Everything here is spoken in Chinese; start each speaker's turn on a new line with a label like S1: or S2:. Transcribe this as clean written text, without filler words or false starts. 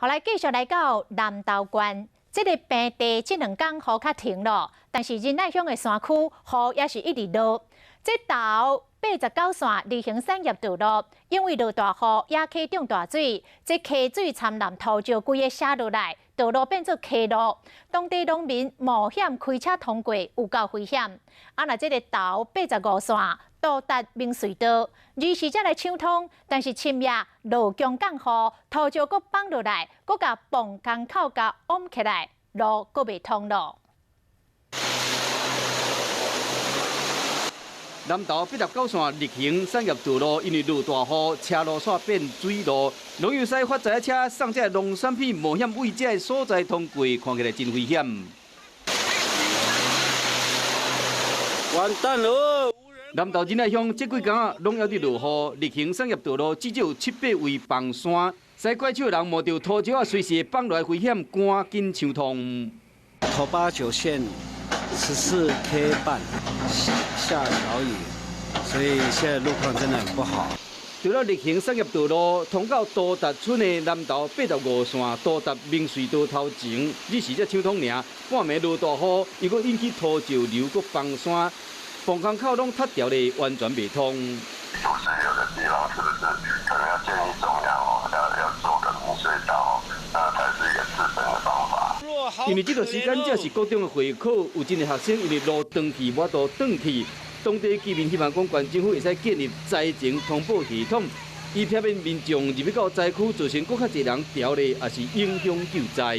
S1: 后来继续来到南投县，这个平地这2天雨较停了，但是仁爱乡的山区雨也是一直落。这头89线二型产业道路，因为落大雨，野溪涨大水，这溪水掺染土石规个下落来，道路变作溪路，当地农民冒险开车通过，有够危险。若这个头85线到达明水道，二时才来抢通，但是深夜落强降雨，土石搁放落来，搁甲泵港口甲淹起来，路搁未通了。
S2: 南投89线逆行产业道路，因为落大雨，车路线变水路，农友使发财车送这农产品冒险为这所在通过，看起来真危险。
S3: 完蛋了！
S2: 南投仁爱乡这几天拢还伫落雨，逆行产业道路至少有7、8位崩山，使怪手的人摸到土石随时放落来危险，赶紧抢通。
S3: 头89线14K 半，下小雨，所以现在路况真的很不好。
S2: 除了逆行产业道路通到多达村的南投85线，多达明水道头前，只是才抢通尔，半暝落大雨，又搁引起土石流搁崩山，泵港口拢塌掉咧，完全未通。
S4: 就是有的地方是不是可能要建议中央要做个明水道，那才是一个治本的方法。
S2: 因为这段时间正是高中的会考，有真侪学生因为路断去，无度转去。当地居民希望公县政府会使建立灾情通报系统，以避免民众入去到灾区造成更较侪人掉咧，也是影响救灾。